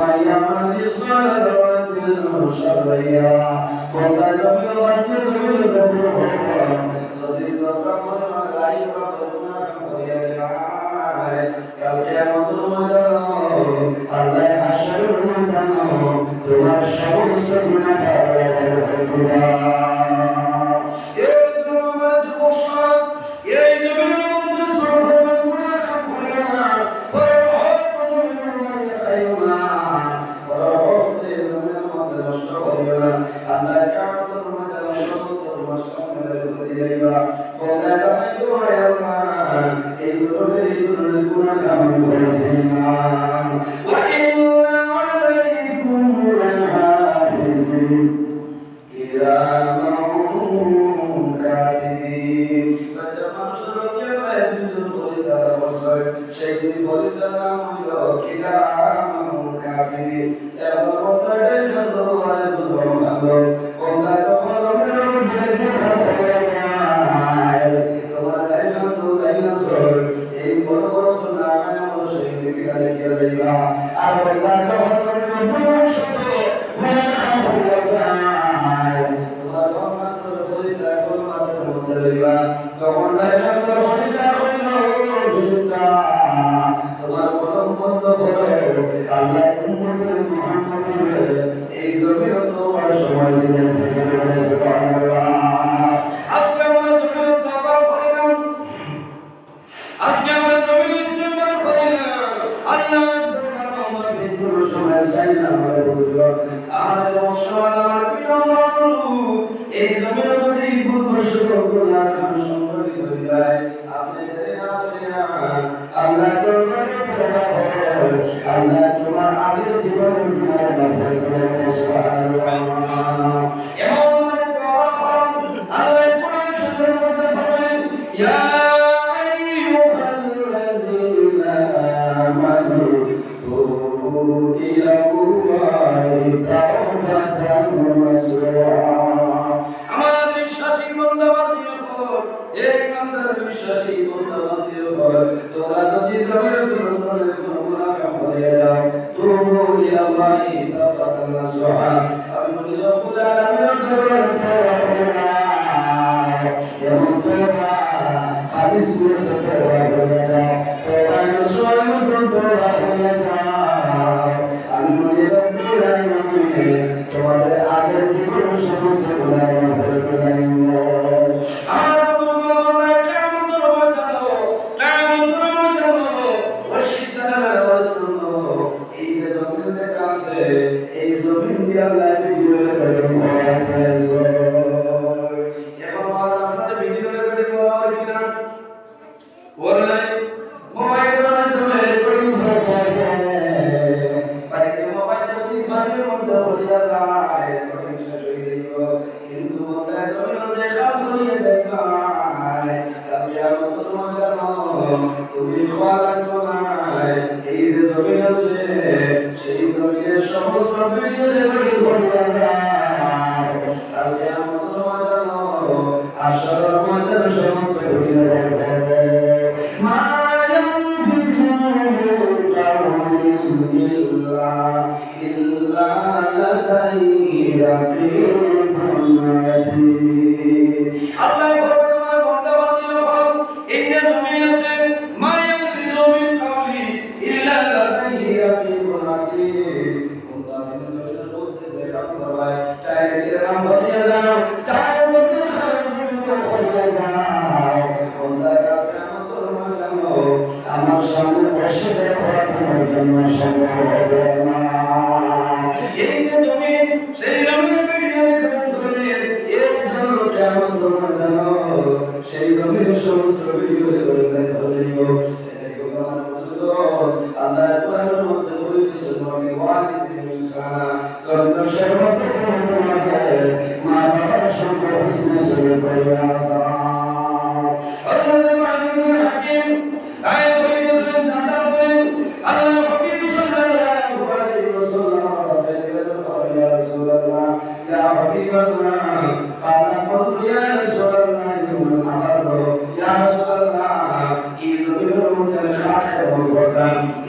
يعمل مثقال ذرة شرا يره ولا يعمل مثقال ذرة صديقا لا يعلم কালকে আমাদের আল্লাহ হাসরের ময়দানে তোমার সমস্ত গুনাহ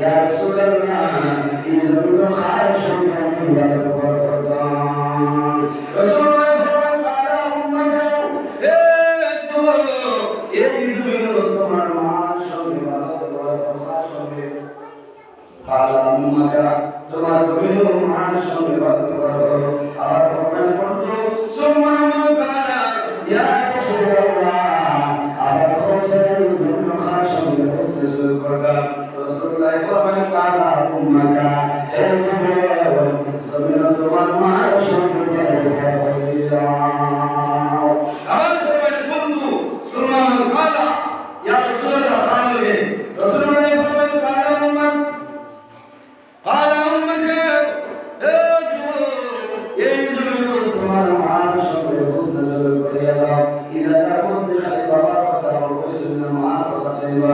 يا رسول الله إن তোমার জমিন মহান সঙ্গে বাধ্য করো আবার প্রমাণ করতো সুবহানাল্লাহ তাআলা ইয়া রাসূলুল্লাহ আবার হোসেন জমিন মহান সঙ্গে বসতে শুরু করলো রাসূলুল্লাহ ফরমান কালা উম্মাকা এ জমিন তোমার মহান সঙ্গে আবার ফরমান বন্ধু সুবহানাল্লাহ তাআলা ইয়া রাসূলুল্লাহ আলাইহি রাসূলুল্লাহ ফরমান কালা উম্মাক قال أمك এই জন্য তোমার মহান সঙ্গে বুঝতে শুরু করিয়া দাও ইজা কামত খালি বাবার কথা বলছিল না মহান কথা চাইবা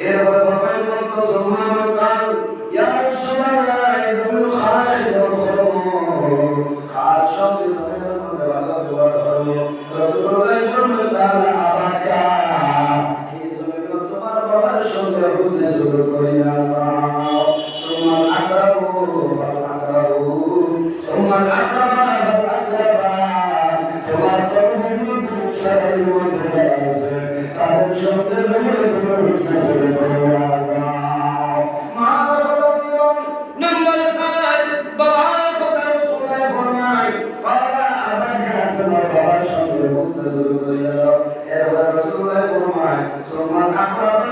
এরপর বাবার বলতো সম্মান কাল ইয়া রাসূলুল্লাহ এই জন্য খালি খাল সঙ্গে জমিনের মধ্যে ভালো ব্যবহার করো রাসূলুল্লাহ বললেন তাআলা আবাকা এই জন্য তোমার বাবার সঙ্গে বুঝতে শুরু করিয়া দাও সুমান আকরাবু তোমার আকাবা আকাবা তোমার কর্মগুলো সারাই মধ্যে আছে তাদের সঙ্গে জমিয়ে তোমার বিজনেস করে মার কথা দিও নাম্বার 7 বাবার কথা শোনায় ফরমায় বাবা আবাকা তোমার বাবার সঙ্গে বসতে শুরু করিয়া দাও এরপর রাসূলুল্লাহ ফরমায় সুমান আকাবা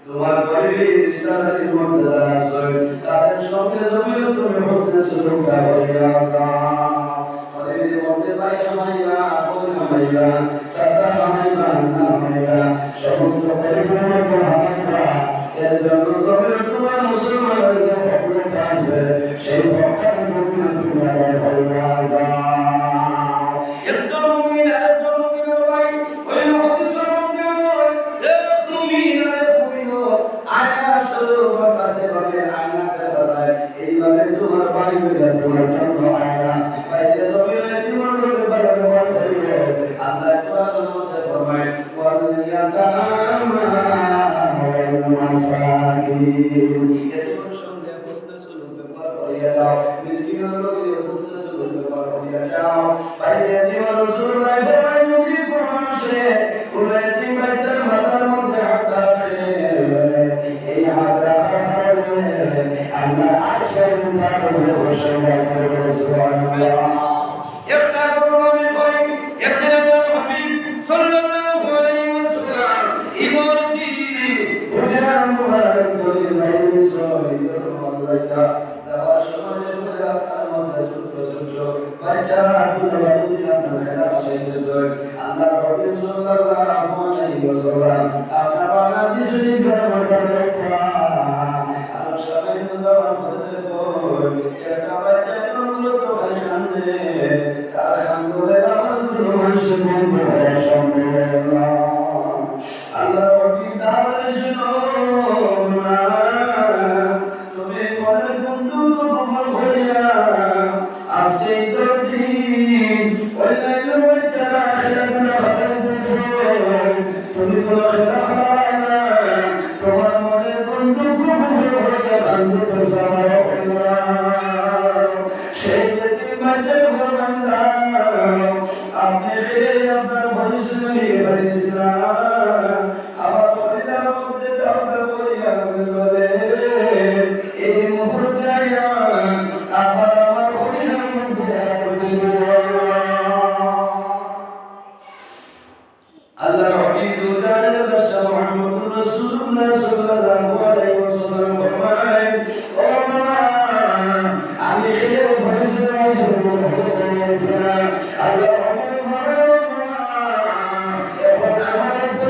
তোমার পরিবেশ রিশতাদারির মধ্যে যারা আছে তাদের সঙ্গে জমিয়ে তুমি বসতে শুরু করিয়া দাও পরিবেশের মধ্যে ভাই হামাইয়া বোন হামাইয়া চাচা হামাইয়া নানা হামাইয়া সমস্ত পরিবেশের মধ্যে হামাইয়া এর জন্য জমিয়ে তোমার মুসলমানের যে ভক্তটা আছে সেই ভক্তটা জমিয়ে তুমি আদায় করিয়া যাও একজন মুমিনের ভাই ওই হাদিসের মধ্যে এক মুমিনের আয়না শুরু করতে পারে আয়না দেখা যায় এইভাবে তোমার বাড়ি হইয়া তোমার জন্য আয়না বাইরে জমিনে তোমার লোকে ব্যবহার করিবে আল্লাহ কোরআনের মধ্যে ফরমায় ওয়াল ইয়াতামা ওয়াল মাসাকিন এদের সঙ্গে বুঝতে শুরু ব্যবহার করিয়া যাও মিসকিনের লোকে বুঝতে শুরু ব্যবহার করিয়া যাও বাইরে তোমার রাসূলুল্লাহ ফরমায় যদি কোরআন সে কোন এতিম বাচ্চার মাথার মধ্যে হাত রাখে এই হাতরা আল্লাহ আরশের উপরে বসে থাকবে সুবহানাল্লাহ একটা প্রমাণ করি একদিন আল্লাহর হাবিব সাল্লাল্লাহু আলাইহি ওয়াসাল্লাম ইমারতি হুজরা মুবারক তৈরি বাইরে সহিদুল মালাইকা যাওয়ার সময় রাস্তার মধ্যে ছোট ছোট বাচ্চারা আব্দুল ওয়ালিদ আপনার খেলা পাইতেছে আল্লাহর হাবিব সাল্লাল্লাহু আলাইহি ওয়াসাল্লাম আপনার বানাদি শুনি করে মাথা রাখা আর সবাই মুজাবার করে দেখো একটা বাচ্চা গুলো তো খালি কান্দে তার কান্দে আমার গুলো মানুষ বন্ধ হয়ে সম্পূর্ণ আল্লাহর হাবিব দাঁড়ায় শুনো না তুমি মনের বন্ধু কবুল হইয়া আজকে তো দিন ওই লাইলো বাচ্চারা খেলাধুলা হারাইতেছে তুমি কোনো খেলা হারাই না তোমার মনের বন্ধু কবুল হইয়া কান্দিতেছে আমার সেই ব্যক্তি মাঝে ভরমান যাও আপনি আপনার ভবিষ্যৎ নিয়ে পাইছিলেন আমার পরিবার মধ্যে দাওয়াত করিয়া বলে এই মুহূর্তে আবার আমার পরিবার মধ্যে আল্লাহর হাবিব দুরানের বাদশা মুহাম্মদুর রাসূলুল্লাহ সাল্লাল্লাহু আলাইহি ওয়াসাল্লাম ফরমায় ও বাবা আমি খেয়ে ভবিষ্যৎ আল্লাহর হাবিব ফরমায় এখন আমার তো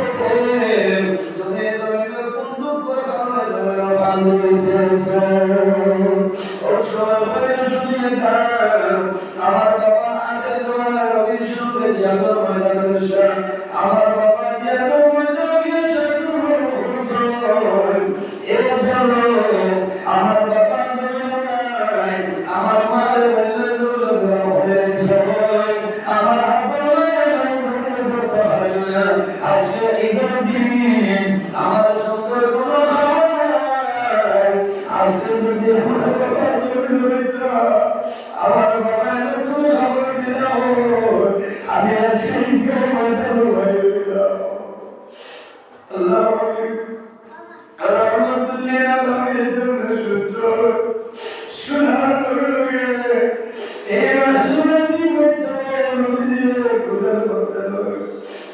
তুমি জমিনে বন্দুক করে খাওয়া জমিনে বাঁধিতেছে ও সবাই শুনিয়ে থাক আমার বাবা আগে জমানার রবির সঙ্গে জিয়াদর ময়দান করেছে আমার বাবা জিয়াদর ময়দান গিয়েছে এর জন্য আমার বাবা জমিনে নাই আমার মায়ের বললে জমিনে দেওয়া হয়েছে আমার আজকে ঈদের দিন আমার সঙ্গে কোনো আজকে যদি আমার বাবা আমার বাবা তুমি খবর দিলাম আমি আজকে ঈদের ময়দানে হয়ে গেলাম আল্লাহ রহমতুল্লাহ আলামিনের জন্য সূর্য সোনার লগে এই মাসুমে তিন বছরের নবী খুদার কথা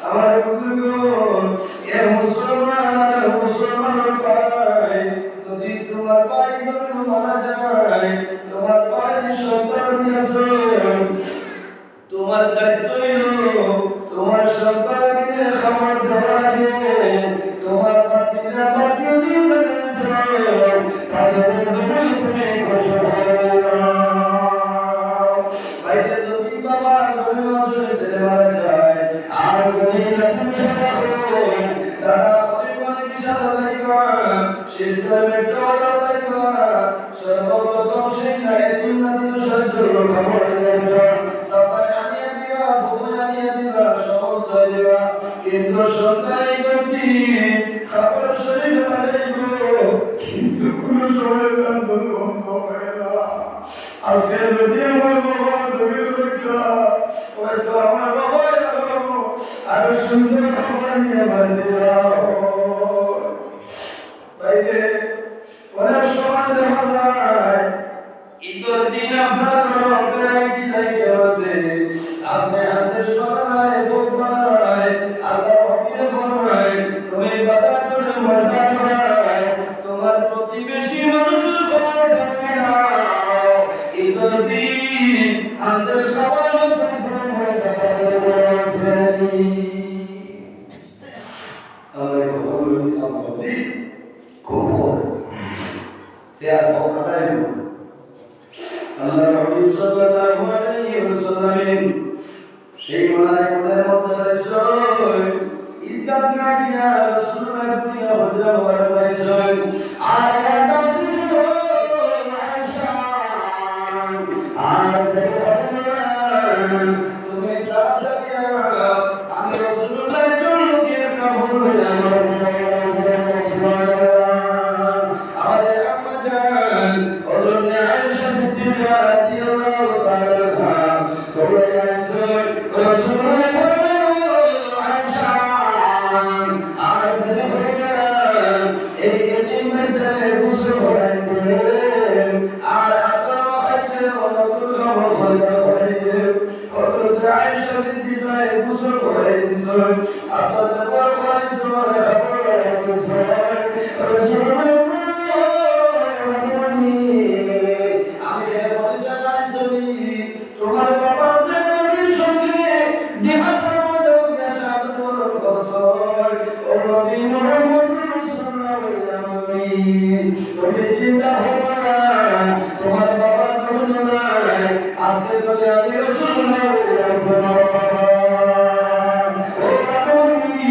আমার বুজুর্গ এ মুসলমান ভাই যদি তোমার ভাই যদি মারা যায় তোমার ভাই সন্তান দিয়েছো তোমার দায়িত্ব হইল তোমার সন্তানকে খাবার দেওয়া লাগে তোমার ভাতিজা ভাতিজি তাদের জন্য তুমি কষ্ট বাইরে যদি বাবা জমি মাসুরে ছেলে মারা যায় আর যদি তুমি সাদা হয় দাদা পরিমাণে কি সাদা যাইবা শীতকালে টাকা যাইবা সর্বপ্রথম সেই নারী তিন নারী সাহায্য খবর যাইবা সাসায় আনিয়ে দিবা ফুফু আনিয়ে দিবা সমস্ত দিবা কিন্তু সন্তান যদি খাবার শরীরে লাগাইব কিন্তু কোন সময় কান্দন বন্ধ হয় না আজকে যদি আমার বাবা জমির রক্ষা হয়তো আমার বাবা আরো সুন্দর খাবার নিয়ে বাড়িতে বাইরে অনেক সময় দেখা যায় ঈদের দিন আপনার কি যাইতে আছে আপনি হাতে সরায় ভোগ বানায় আল্লাহ হবিরে বলয় তুমি বাজার করে মজায় তোমার প্রতিবেশী মানুষের খবর জানে না ঈদের দিন হাতে সবার মতো করে আমরা খবর সম্পত্তি খবর তেয়ার কথাই আল্লাহ হাবিব সাল্লাল্লাহু আলাইহি ওয়াসাল্লাম সেই মুনাফিকদের মধ্যে রয়েছে ঈদগাহ না গিয়া রাসূলুল্লাহ দুনিয়া হজরা মুবারক রয়েছে আর একটা ছিল আয়েশা আর তুমি তাড়াতাড়ি আমি রাসূলুল্লাহর জন্য কি একটা ভুল আমার আমাদের আম্মা জান হযরত আয়েশা সিদ্দিকা রাদিয়াল্লাহু তাআলা রাসূলুল্লাহ আয়েশা আর এই এতিম বাচ্চাকে গোসল করাই দিলেন আর আতর মাখাইতে নতুন কাপড় পরাই দিলেন হযরত আয়েশা সিদ্দিকা গোসল করাই দিয়েছেন আতর কাপড় পরাইছেন কাপড় পরাইছেন রাসূলুল্লাহ তোমার বাবার নবীর সঙ্গে জিহাদের মধ্যে গিয়া শাহাদাত বরণ করছর ও নবী মুহাম্মদ সাল্লাল্লাহু আলাইহি তুমি চিন্তা করো না তোমার বাবার জন্য নাই আজকে যদি আমি রাসূলুল্লাহ তোমার বাবা ও নবী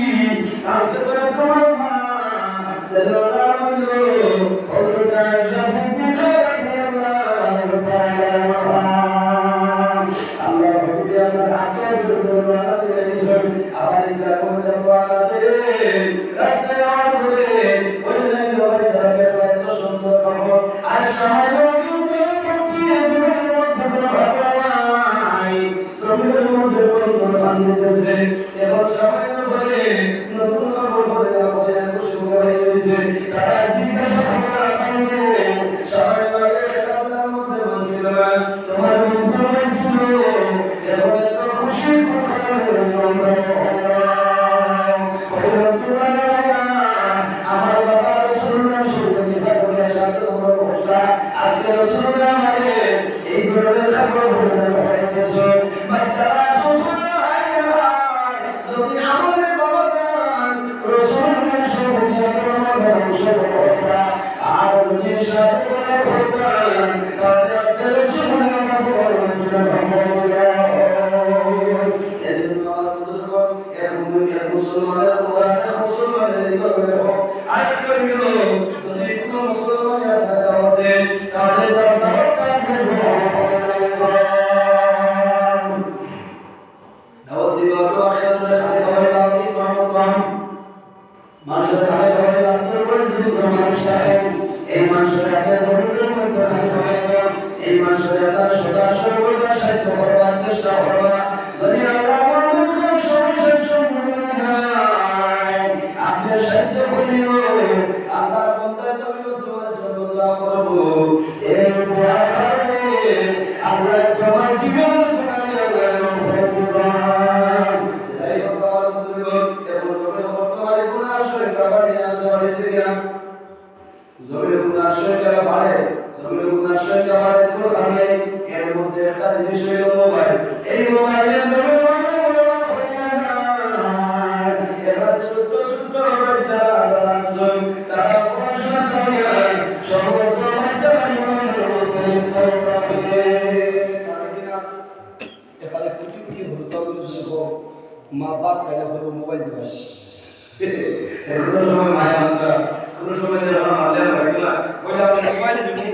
আজকে তো তোমার মা জেলা হলো হযরত আয়েশা সিদ্দিকা রাদিয়াল্লাহু তাআলা আমার গ্রামের দেওয়াতে রাস্তায় আড়ে ওইলাই বাচ্চাকে এত সুন্দর খবর আর সামান্য কিছু পকিয়ে জমির মধ্যে ভাবাই জমির মধ্যে বন্ধন বাঁধিতেছে এবং সামান্য বলে নতুন খবর বলে বলে খুশি হয়ে গেছে তারা জিজ্ঞাসা করে সামান্য আগে খেলাধুলার মধ্যে বলছিল তোমার মুখ বলছিল এবং এত খুশি আমার বাবা রাসূলুল্লাহ সুবহানাহু ওয়া তাআলা আজকে রাসূলুল্লাহ আমাদের এই ধরনের খবর বলে হয়েছে বাচ্চারা সুবহানাল্লাহ যদি আমাদের বাবা জান রাসূলুল্লাহ সুবহানাহু আর যদি সাথে হতেন তাহলে আজকে রাসূলুল্লাহ মুসলমানের মুসলমানের আর করিল যদি কোনো মুসলমানের দাওয়াতে তাহলে তার দাওয়াতটা দাওয়াত দিবা তো আখিরাতে খালি খাবার বাকি কম মানুষের খালি খাবার বাকি করে যদি কোনো মানুষ থাকে এই মানুষের আগে জরুরি মধ্যে এই মানুষের আগে সদা সর্বদা সাহিত্য করবার চেষ্টা করবা যদি আল্লাহ আমাদের সমস্যার সম্মুখীন হয় আপনি সাহিত্য করিও আল্লাহ করবো এই দোয়ারে আল্লাহ তোমার জীবন বানাইয়া দিবেন। যাই হোক আমার বুজুর্গ এবং জমিনে বর্তমানে গুনাহ শরীরটা বাড়িয়ে আছে বাড়িয়েছে কিনা? জমিনে গুনাহ শরীরটা বাড়ে, জমিনে গুনাহ শরীরটা বাড়ে কোনো কারণে। এর মধ্যে একটা জিনিস হইল মোবাইল। এই মোবাইলে জমিনে এখানে ছোট্ট ছোট্ট বাচ্চারা আছে, তারা পড়াশোনা ছাড়িয়ে সমস্ত বাচ্চারা মোবাইলের মধ্যে পড়ে। তারা কিনা এখানে কোটি কোটি ভূতগুলো মা বাপ খাইলে হলো মোবাইল দিবে। কোনো সময় মায়া মানলা, কোনো সময় দেখা মারলে হয় না, কইলে আপনি মোবাইল দিবেন।